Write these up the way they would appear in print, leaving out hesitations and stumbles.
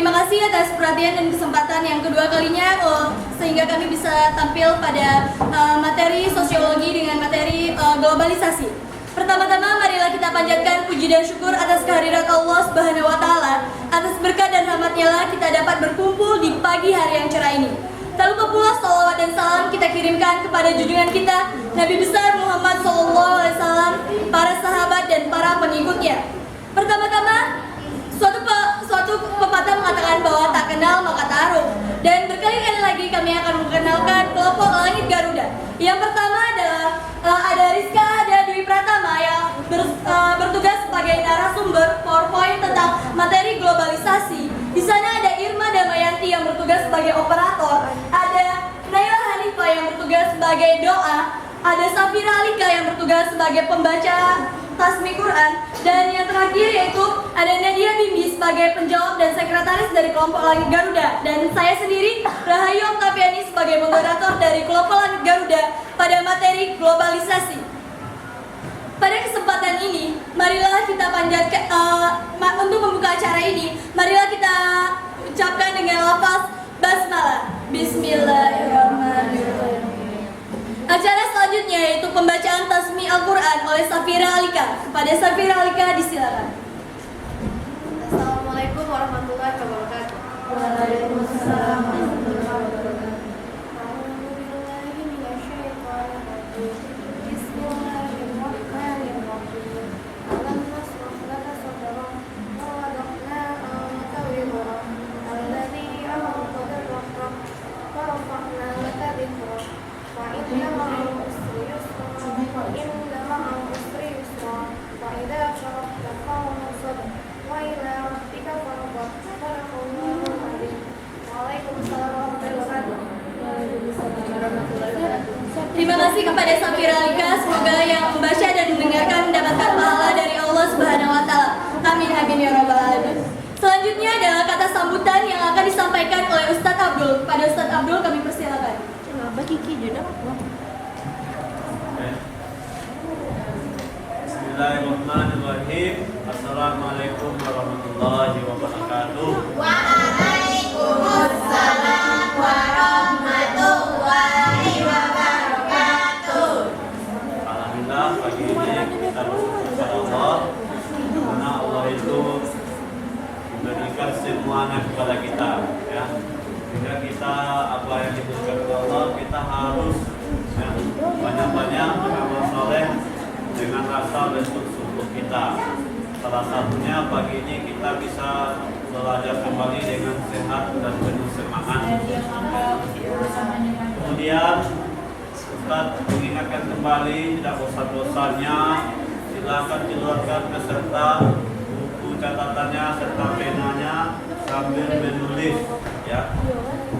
Terima kasih atas perhatian dan kesempatan yang kedua kalinya sehingga kami bisa tampil pada materi sosiologi dengan materi globalisasi. Pertama-tama marilah kita panjatkan puji dan syukur atas kehadirat Allah Subhanahu wa taala. Atas berkat dan rahmat-Nya lah kita dapat berkumpul di pagi hari yang cerah ini. Tak lupa pula salawat dan salam kita kirimkan kepada junjungan kita Nabi besar Muhammad SAW, para sahabat dan para pengikutnya. Pertama-tama suatu pepatah mengatakan bahwa tak kenal maka taruh. Dan berkali-kali lagi kami akan memperkenalkan kelompok Langit Garuda. Yang pertama adalah ada Rizka Dwi Pratama yang bertugas sebagai narasumber PowerPoint tentang materi globalisasi. Di sana ada Irma Damayanti yang bertugas sebagai operator, ada Naila Hanifah yang bertugas sebagai doa, ada Safira Alika yang bertugas sebagai pembaca tasmi Quran, dan yang terakhir yaitu ada Nadia Bimbi sebagai penjawab dan sekretaris dari kelompok Langit Garuda, dan saya sendiri Rahayu Oktaviani sebagai moderator dari kelompok Langit Garuda pada materi globalisasi. Pada kesempatan ini, marilah kita panjatkan untuk membuka acara ini, marilah kita ucapkan dengan lafaz basmalah. Bismillahirrahmanirrahim. Acara selanjutnya yaitu pembacaan tasmi Al-Quran oleh Safira Alika. Kepada Safira Alika disilakan. Assalamualaikum warahmatullahi wabarakatuh. Waalaikumsalam warahmatullahi wabarakatuh. Terima kasih kepada Safira Alika, semoga yang membaca dan mendengarkan mendapatkan pahala dari Allah Subhanahu wa taala. Amin amin ya rabbal alamin. Selanjutnya adalah kata sambutan yang akan disampaikan oleh Ustadz Abdul. Pada Ustadz Abdul kami persilakan. Bismillahirrahmanirrahim. Assalamualaikum warahmatullahi wabarakatuh. Waalaikumsalam warahmatullahi wabarakatuh. Alhamdulillah pagi ini kita bersyukur kepada Allah karena Allah itu memberikan semuanya kepada kita, ya. Sehingga kita apa yang diberikan oleh Allah kita harus banyak-banyak beramal soleh dengan rasa bentuk kita. Salah satunya pagi ini kita bisa belajar kembali dengan sehat dan penuh semangat. Kemudian Ustaz mengingatkan kembali tidak bosan-bosannya silakan keluarkan beserta buku catatannya serta penanya sambil menulis, ya.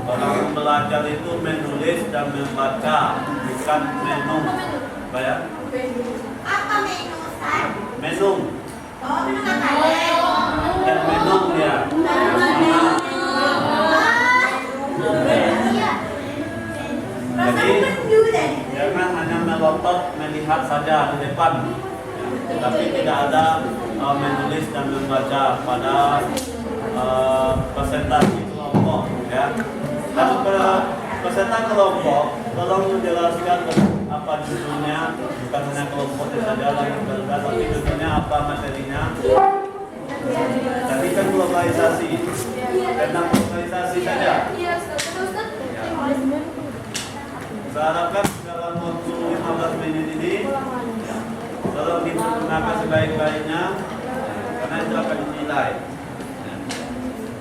Orang belajar itu menulis dan membaca, bukan menung, ya. Apa menu, Ustaz? Menung Oh, menu kalian. dan menung ya. Jadi jangan hanya melotot melihat saja di depan, ya. Tapi tidak ada menulis dan membaca pada presentasi kelompok, ya. Kalau presentasi kelompok, tolong menjelaskan apa judulnya, bukan hanya kelompoknya saja lagi berbeda, tapi judulnya apa materinya. Tadi kan globalisasi, tentang globalisasi saja. Iya, Ustaz. Saya harapkan dalam waktu 15 menit ini tolong digunakan sebaik-baiknya karena itu akan dinilai.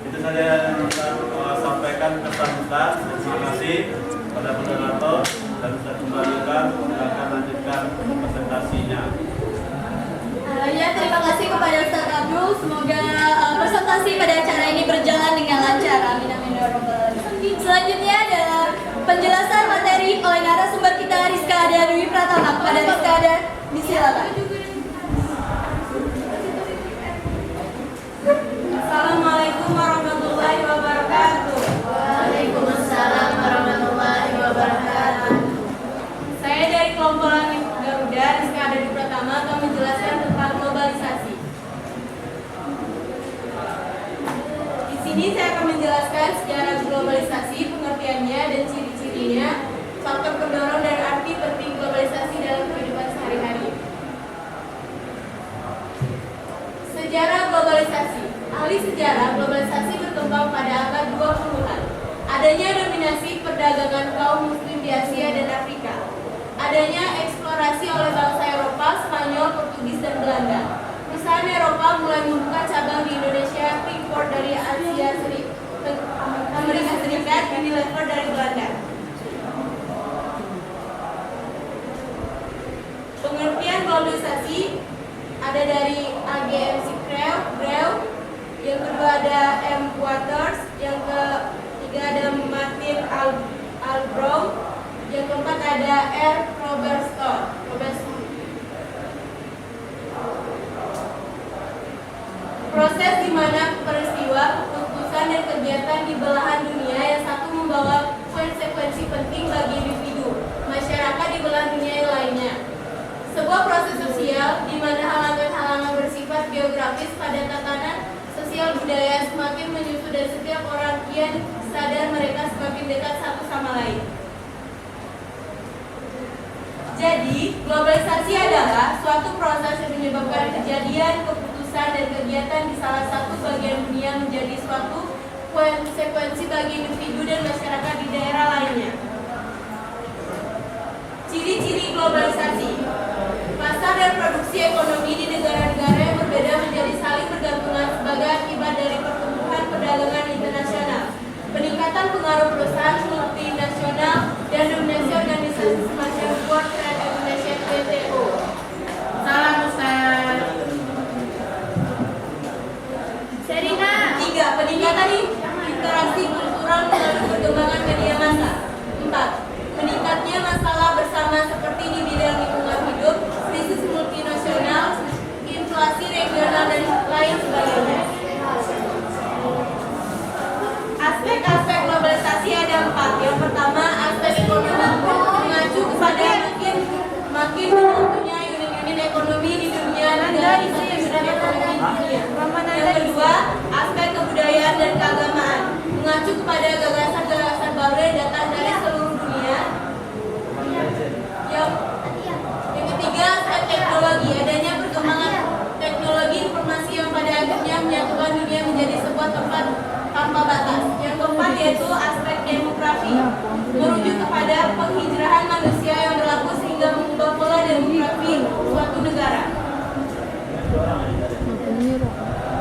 Itu saja yang saya sampaikan pesan Ustaz. Terima kasih pada moderator dan saya kembalikan akan lanjutkan presentasinya. Ya, terima kasih kepada Ustadz Abdul. Semoga presentasi pada acara ini berjalan dengan lancar. Amin amin ya rabbal alamin. Selanjutnya adalah penjelasan materi oleh narasumber kita Rizka Dwi Pratama. Kepada Rizka disilakan. Assalamualaikum warahmatullahi wabarakatuh. Waalaikumsalam warahmatullahi wabarakatuh. Saya dari kelompok Langit Garuda, Rizka Dwi Pratama, akan menjelaskan tentang globalisasi. Di sini saya perdagangan kaum muslim di Asia dan Afrika. Adanya eksplorasi oleh bangsa Eropa, Spanyol, Portugis, dan Belanda. Perusahaan Eropa mulai membuka cabang di Indonesia, impor dari Amerika Serikat, Unilever dari Belanda. Pengertian globalisasi ada dari AGMC Greu, yang kedua ada M. Waters, yang ketiga ada Martin Albrow, yang keempat ada R. Robertson. Proses di mana peristiwa, keputusan, dan kegiatan di belahan dunia yang satu membawa konsekuensi penting bagi individu, masyarakat di belahan dunia yang lainnya. Sebuah proses sosial di mana halangan-halangan bersifat geografis pada tatanan sosial budaya semakin menyusut dan setiap orang kian sadar mereka semakin dekat satu sama lain. Jadi, globalisasi adalah suatu proses yang menyebabkan kejadian, keputusan, dan kegiatan di salah satu bagian dunia menjadi suatu konsekuensi bagi individu dan masyarakat di daerah lainnya. Ciri-ciri globalisasi. Pasar dan produksi ekonomi di negara-negara yang berbeda menjadi saling bergantungan sebagai akibat dari pertumbuhan perdagangan internasional, peningkatan pengaruh perusahaan multinasional, dan dominasi organisasi semacam World Trade Organization (WTO). Salam Ustaz. Serina. 3. Peningkatan interaksi kultural melalui perkembangan media massa. 4. Meningkatnya masalah bersama seperti di bidang lingkungan hidup, krisis multinasional, inflasi regional, dan lain sebagainya. Aspek-aspek globalisasi ada 4. Yang pertama, aspek ekonomi mengacu kepada makin menentunya unit-unit ekonomi di dunia dengan unit ekonomi di dunia. Yang kedua, aspek kebudayaan dan keagamaan mengacu kepada gagasan-gagasan baru yang datang dari seluruh dunia. Yang ketiga, aspek teknologi, adanya perkembangan teknologi informasi yang pada akhirnya menyatukan dunia menjadi sebuah tempat tanpa batas. Yang keempat yaitu aspek demografi, merujuk kepada penghijrahan manusia yang berlaku sehingga mengubah pola demografi suatu negara.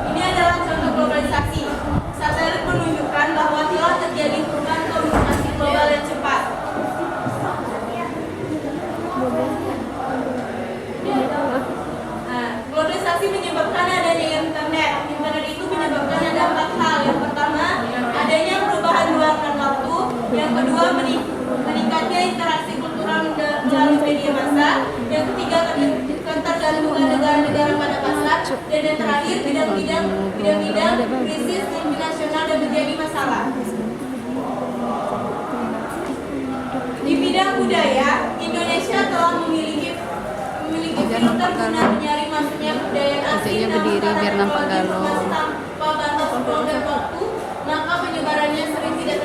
Ini adalah contoh globalisasi. Satelit menunjukkan bahwa telah terjadi perubahan komunikasi global yang cepat. Globalisasi menyebabkan adanya internet. Internet itu menyebabkan ada 4 hal. Yang pertama, adanya perubahan ruang dan waktu. Yang kedua, meningkatnya interaksi kultural melalui media massa. Yang ketiga, ketergantungan negara-negara pada pasar. Dan yang terakhir, bidang-bidang krisis multinasional dan menjadi masalah. Di bidang budaya, Indonesia telah memiliki filter guna menyaring masuknya kebudayaan asing berdiri biar nampak galau. tanpa batas ruang dan waktu, maka penyebarannya sering tidak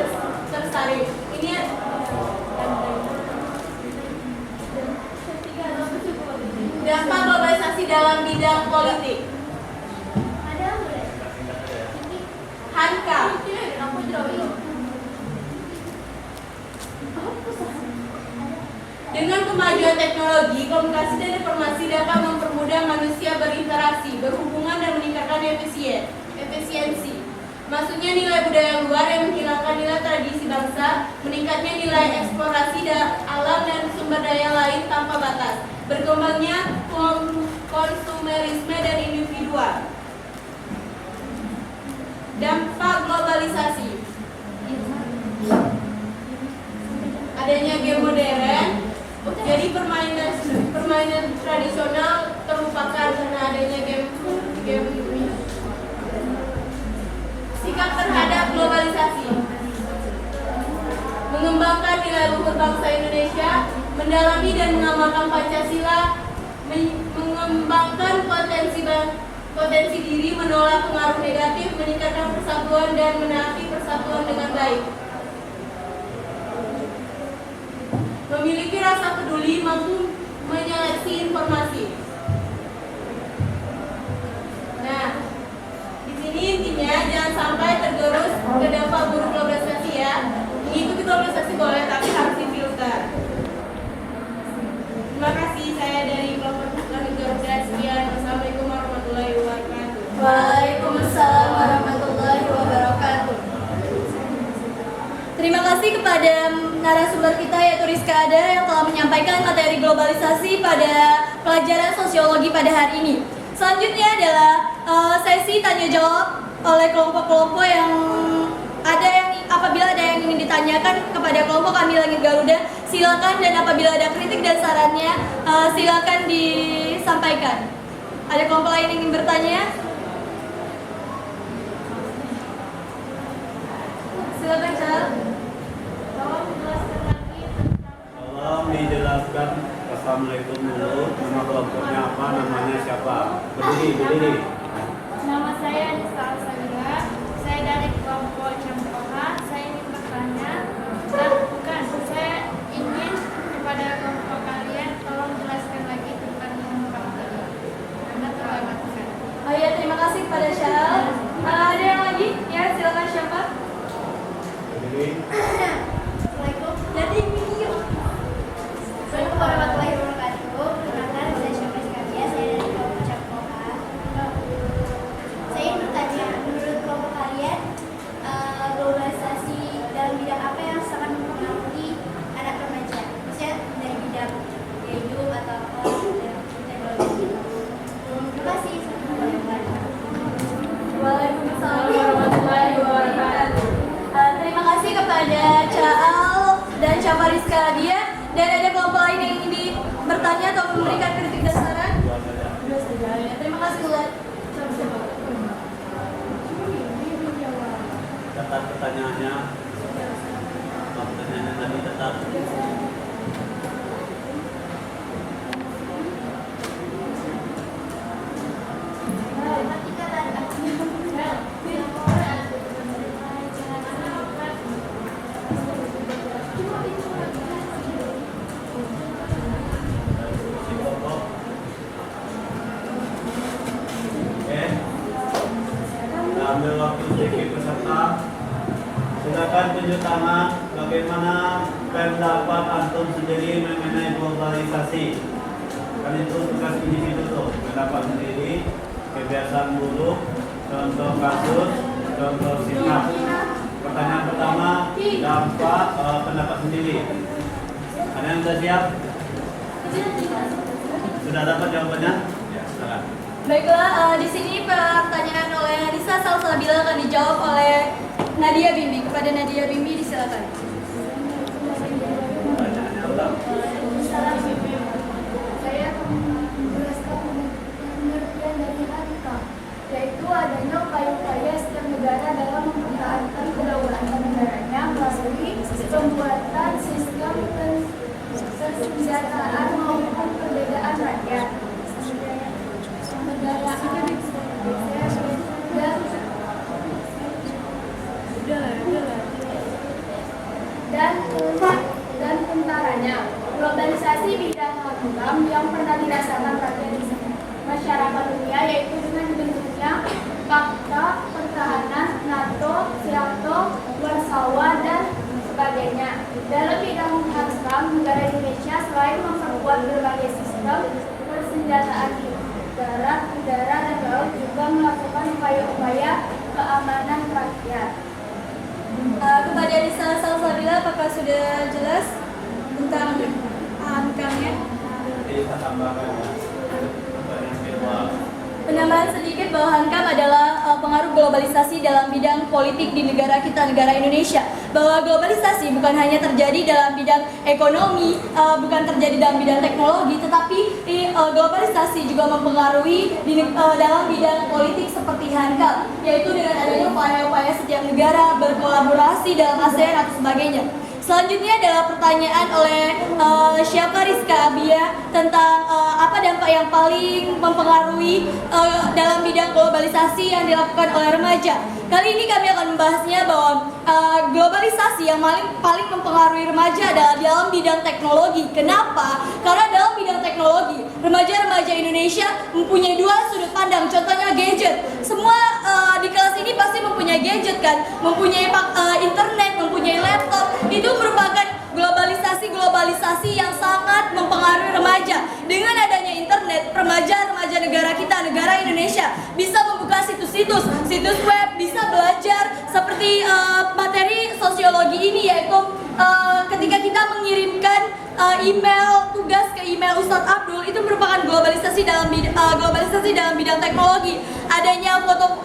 tersaring. Ini dampak globalisasi dalam bidang politik. Hanka. Dengan kemajuan teknologi, komunikasi dan informasi dapat mempermudah manusia berinteraksi, berhubungan, dan meningkatkan efisiensi. Masuknya nilai budaya luar yang menghilangkan nilai tradisi bangsa, meningkatnya nilai eksplorasi alam dan sumber daya lain tanpa batas, berkembangnya konsumerisme dan individual. Dampak globalisasi. Adanya game modern. Jadi permainan tradisional terlupakan karena adanya game. Sikap terhadap globalisasi. Mengembangkan nilai luhur bangsa Indonesia, mendalami dan mengamalkan Pancasila, mengembangkan potensi diri, menolak pengaruh negatif, meningkatkan persatuan dan menaati persatuan dengan baik. Memiliki rasa peduli, mampu menyeleksi informasi. Nah, di sini intinya jangan sampai tergerus ke dampak buruk globalisasi ya. Mengikuti globalisasi boleh, kasih kepada narasumber kita yaitu Rizka Ada yang telah menyampaikan materi globalisasi pada pelajaran sosiologi pada hari ini. Selanjutnya adalah sesi tanya jawab oleh kelompok-kelompok yang apabila ada yang ingin ditanyakan kepada kelompok kami Langit Garuda, silakan, dan apabila ada kritik dan sarannya silakan disampaikan. Ada kelompok lain yang ingin bertanya? Silakan, Cal. Tolong dijelaskan. Assalamualaikum dulu. Nama kelompoknya apa? Namanya siapa? Berdiri. Nama saya Anissa Alsabila. Saya dari kelompok Campoha. Saya ingin bertanya, saya ingin kepada kelompok kalian tolong jelaskan lagi tentang kelompok kalian karena terlewatkan. Oh ya, terima kasih kepada Syal. Ada yang lagi? Ya, silakan siapa? Berdiri. Assalamualaikum. Jadi video. Assalamualaikum warahmatullahi wabarakatuh. Perkenalkan, saya Syafri Skaria. Saya dari kelompok Campoha. Saya ingin bertanya, menurut kelompok kalian, globalisasi dalam bidang apa yang sangat mempengaruhi anak remaja? Misalnya dari bidang hidup atau teknologi. Terima kasih. Waalaikumsalam warahmatullahi wabarakatuh. Terima kasih kepada Caal dan Syafa Rizka Dia. Dan ada kelompok lain yang ingin bertanya atau memberikan kritik dan saran? Dua saja. Ya, terima kasih buat Catat pertanyaannya. Pertanyaannya tadi catat. Ambil waktu sedikit peserta. Silakan tunjuk tangan bagaimana pendapat antum sendiri mengenai globalisasi. Kan itu tugas individu tuh, pendapat sendiri, kebiasaan buruk, contoh kasus, contoh sikap. Pertanyaan pertama, dampak pendapat sendiri. Ada yang sudah siap? Sudah dapat jawabannya? Ya, silakan. Baiklah, di sini pertanyaan oleh Risa Salsabila akan dijawab oleh Nadia Bimbi. Kepada Nadia Bimbi disilakan. Pertanyaannya ulang. Saya akan menjelaskan pengertian dari HANCA, yaitu adanya upaya-upaya setiap negara dalam mempertahankan kedaulatan negaranya melalui pembuatan sistem persenjataan maupun perbedaan rakyat. Dan tentaranya. Globalisasi bidang HANCA yang pernah dirasakan rakyat masyarakat dunia, yaitu dengan dibentuknya Pakta Pertahanan NATO, SEATO, Warsawa, dan sebagainya. Dalam bidang HANCA, negara Indonesia selain memperkuat berbagai sistem persenjataan di darat, udara, dan laut, juga melakukan upaya-upaya keamanan rakyat. Kepada Risa Salsabila, apakah sudah jelas tentang HANCA-nya? Kita tambahkan ya. Pertanyaan kedua. Penambahan sedikit bahwa HANCAM adalah pengaruh globalisasi dalam bidang politik di negara kita, negara Indonesia. Bahwa globalisasi bukan hanya terjadi dalam bidang ekonomi, bukan terjadi dalam bidang teknologi, tetapi globalisasi juga mempengaruhi dalam bidang politik seperti HANCAM, yaitu dengan adanya upaya-upaya setiap negara berkolaborasi dalam ASEAN atau sebagainya. Selanjutnya adalah pertanyaan oleh Syafa Rizka Abia tentang apa dampak yang paling mempengaruhi dalam bidang globalisasi yang dilakukan oleh remaja. Kali ini kami akan membahasnya bahwa globalisasi yang paling mempengaruhi remaja adalah dalam bidang teknologi. Kenapa? Karena dalam bidang teknologi, remaja-remaja Indonesia mempunyai dua sudut pandang. Contohnya gadget. Semua di kelas ini pasti mempunyai gadget kan, mempunyai internet, mempunyai laptop. Itu merupakan globalisasi yang sangat mempengaruhi remaja. Dengan adanya internet, remaja negara kita, negara Indonesia bisa membuka situs situs web, bisa belajar seperti materi sosiologi ini, yaitu ketika kita mengirimkan email tugas ke email Ustadz Abdul, itu merupakan globalisasi dalam bidang teknologi. Adanya foto,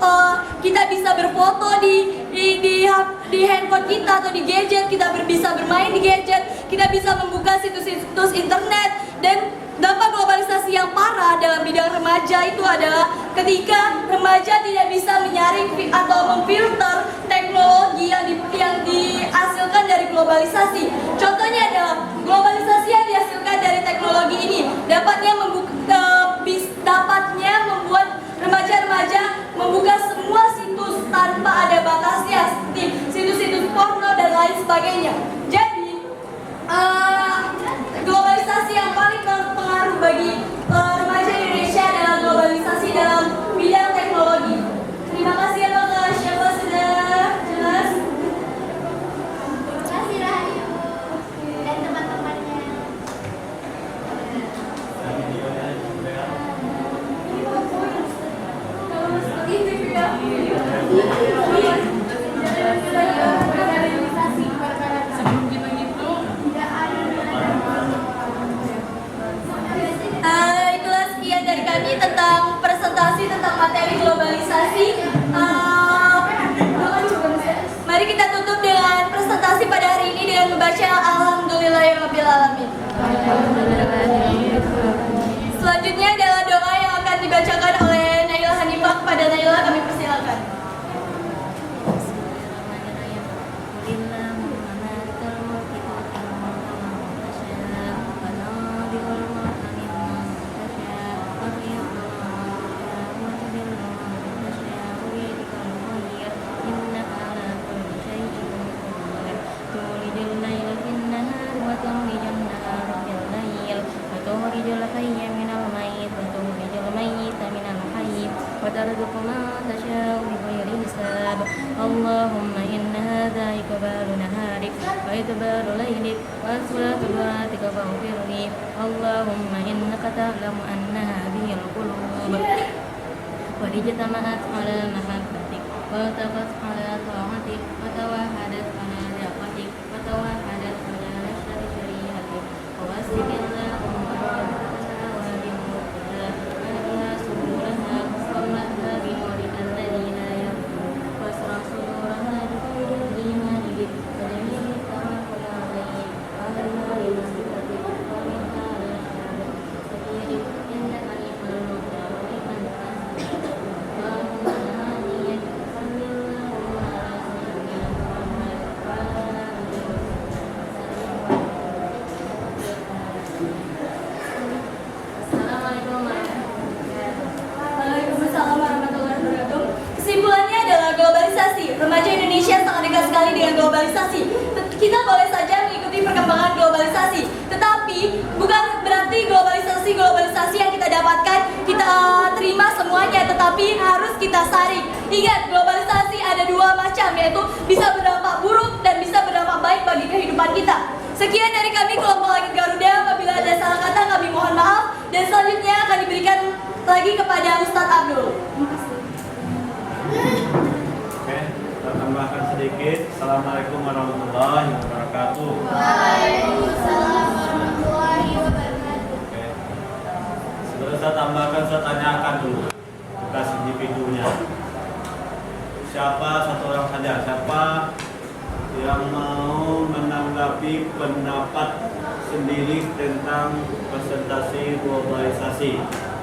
kita bisa berfoto di handphone kita atau di gadget, kita bisa bermain di gadget, kita bisa membuka situs-situs internet. Dan dampak globalisasi yang parah dalam bidang remaja itu adalah ketika remaja tidak bisa menyaring atau memfilter teknologi yang dihasilkan dari globalisasi. Contohnya adalah globalisasi yang dihasilkan dari teknologi ini dapatnya membuat remaja-remaja membuka semua situs tanpa ada batasnya, seperti situs-situs porno dan lain sebagainya. Jadi globalisasi yang paling berpengaruh bagi remaja Indonesia adalah globalisasi dalam bidang teknologi. Terima kasih ya Bapak, siapa sudah jelas? Terima kasih Rahayu dan teman-temannya. Itulah sekian dari kami tentang presentasi tentang materi globalisasi. Mari kita tutup dengan presentasi pada hari ini dengan membaca Alhamdulillahirabbil alamin. Selanjutnya adalah doa yang akan dibacakan oleh Naila Hanifah. Kepada Naila kami persilakan. وترزق من تشاء بغير حساب اللهم إن هذا إقبال نهارك وإقبال ليلك وأسوات دعاتك فاغفر لي اللهم إنك تعلم أن هذه القلوب قد اجتمعت على محبتك والتقت على طاعتك وتوحدت على دعوتك وتوحدت على نشر شريعتك ووسك اللهم رحمتها وبموتها أهلها سرورها واملأها بنورك الذي لا يرجو واشرح صدورها بخير الإيمان بك وجميع التوكل عليك وأهلها لمحبتك ومنها على شهادتك سبيلك إنك نعم المولى ونعم النصير اللهم هاديا صل اللهم على سيدنا محمد وعلى آله وصحبه وسلم. Assalamualaikum warahmatullahi wabarakatuh. Waalaikumsalam warahmatullahi wabarakatuh. Kesimpulannya adalah globalisasi. Remaja Indonesia sangat dekat sekali dengan globalisasi. Kita boleh saja mengikuti perkembangan globalisasi, tetapi bukan berarti globalisasi yang kita dapatkan kita terima semuanya, tetapi harus kita saring. Ingat, globalisasi ada dua macam, yaitu bisa berdampak buruk dan bisa berdampak baik bagi kehidupan kita. Sekian dari kami kelompok Langit Garuda. Apabila ada salah kata kami mohon maaf, dan selanjutnya akan diberikan lagi kepada Ustadz Abdul. Oke, kita tambahkan sedikit. Assalamualaikum warahmatullahi wabarakatuh. Waalaikumsalam warahmatullahi wabarakatuh. Oke. Sebelum saya tambahkan, saya tanyakan dulu tugas individunya. Siapa satu orang saja? Siapa yang mau menanggapi pendapat sendiri tentang presentasi globalisasi?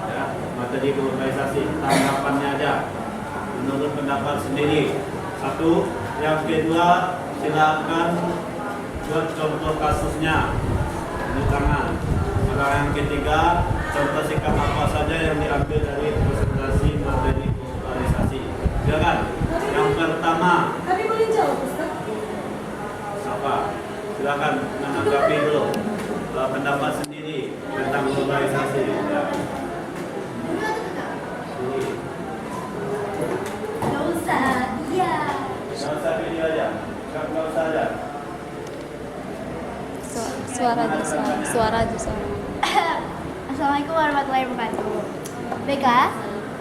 Ya, materi globalisasi. Tanggapannya aja. Menurut pendapat sendiri. Satu. Yang kedua, silakan buat contoh kasusnya. Ini tangan. Kalau yang ketiga, contoh sikap apa saja yang diambil dari presentasi materi globalisasi. Silakan. Yang pertama, Kami boleh jawab, Ustadz? siapa? Silakan menanggapi dulu pendapat sendiri tentang globalisasi. Ya. Nggak usah, iya. Nggak usah video aja. Nggak usah aja. Suara aja. Assalamualaikum warahmatullahi wabarakatuh. Baiklah,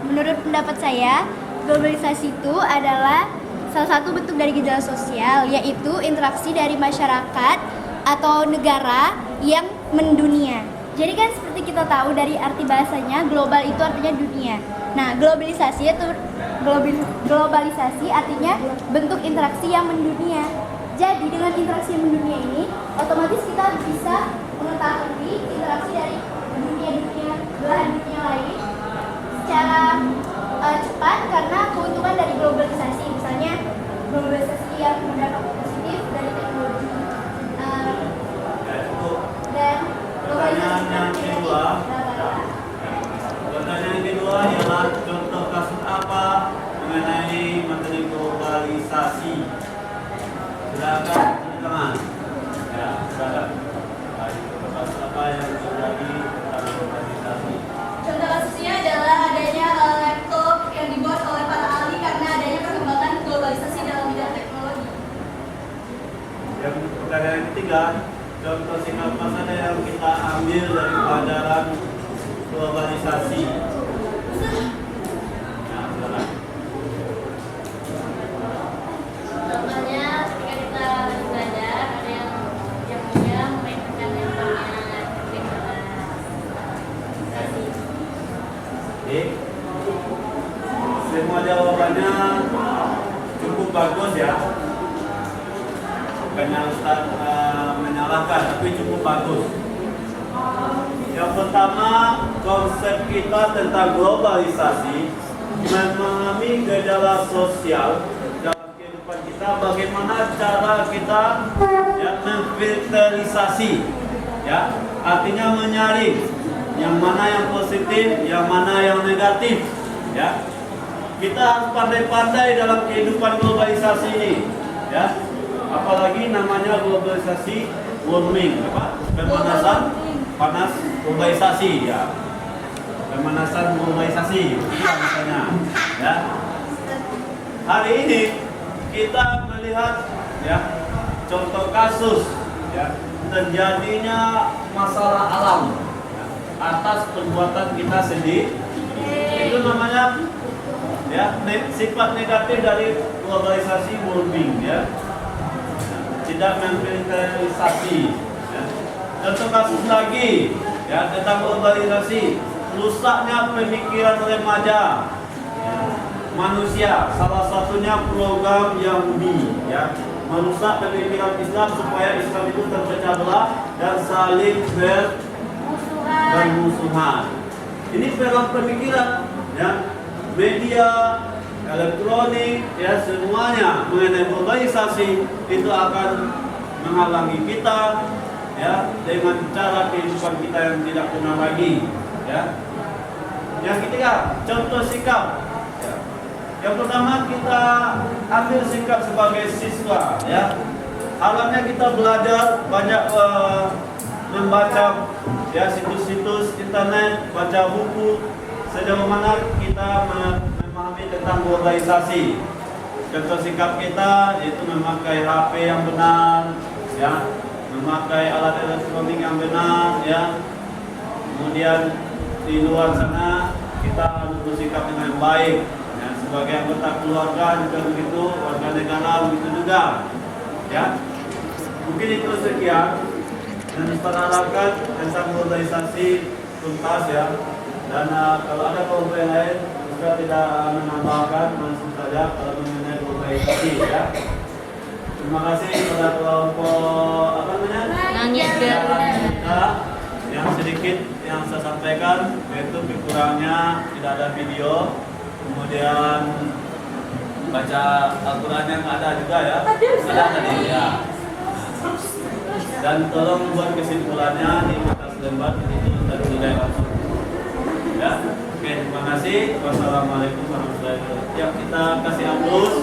menurut pendapat saya, globalisasi itu adalah salah satu bentuk dari gejala sosial, yaitu interaksi dari masyarakat atau negara yang mendunia. Jadi kan seperti kita tahu dari arti bahasanya, global itu artinya dunia. Nah, globalisasi artinya bentuk interaksi yang mendunia. Jadi dengan interaksi yang mendunia ini, otomatis kita bisa mengetahui interaksi dari belahan dunia lain secara cepat karena keuntungan dari globalisasi. Misalnya globalisasi yang berdampak positif dari teknologi dan globalisasi Pertanyaan yang kedua ialah contoh kasus apa mengenai materi globalisasi. Silakan teman-teman. Ya, silakan. Contoh kasus apa yang terjadi tentang globalisasi? Contoh kasusnya adalah adanya laptop yang dibuat oleh para ahli karena adanya perkembangan globalisasi dalam bidang teknologi. Yang pertanyaan yang ketiga, contoh singkat apa saja yang kita ambil dari pelajaran globalisasi. Nah, silakan. Contohnya ketika kita belajar ada yang mudah memainkan handphonenya Oke. Semua jawabannya cukup bagus ya. Bukannya Ustaz menyalahkan, tapi cukup bagus. Yang pertama, konsep kita tentang globalisasi memahami gejala sosial dalam kehidupan kita, bagaimana cara kita ya, memfilterisasi, ya, artinya menyaring yang mana yang positif, yang mana yang negatif, ya. Kita harus pandai-pandai dalam kehidupan globalisasi ini, ya. Apalagi namanya globalisasi warming, apa? Pemanasan panas globalisasi, ya. Pemanasan globalisasi, itu misalnya, ya. Hari ini kita melihat, ya, contoh kasus, ya, terjadinya masalah alam atas perbuatan kita sendiri. Itu namanya ya sifat negatif dari globalisasi warming, ya. Tidak memfilterisasi, ya. Contoh kasus lagi ya tentang globalisasi, rusaknya pemikiran remaja, ya, manusia, salah satunya program Yahudi, ya, merusak pemikiran Islam supaya Islam itu terpecah belah dan saling bermusuhan. Ini program pemikiran, ya, media, elektronik, ya, semuanya mengenai globalisasi itu akan menghalangi kita, ya, dengan cara kehidupan kita yang tidak benar lagi, ya. Yang ketiga, contoh sikap. Ya. Yang pertama kita ambil sikap sebagai siswa, ya. Alamnya kita belajar banyak membaca ya situs-situs internet, baca buku, sejauh mana kita memahami tentang globalisasi. Contoh sikap kita yaitu memakai HP yang benar, ya, memakai alat elektronik yang benar, ya. Kemudian di luar sana kita harus bersikap dengan baik, ya, sebagai anggota keluarga juga begitu, warga negara begitu juga, ya. Mungkin itu sekian dan diperharapkan tentang globalisasi tuntas, ya. Dan kalau ada kelompok yang lain juga tidak menambahkan, langsung saja kalau mengenai globalisasi, ya. Terima kasih kepada kelompok apa namanya? Nangis Kita yang sedikit yang saya sampaikan yaitu kekurangannya tidak ada video, kemudian baca Al-Quran yang ada juga, ya. Ada tadi, ya. Dan tolong buat kesimpulannya di atas lembar itu dan tidak langsung. Ya, oke, terima kasih. Wassalamualaikum warahmatullahi wabarakatuh. Ya, kita kasih aplaus.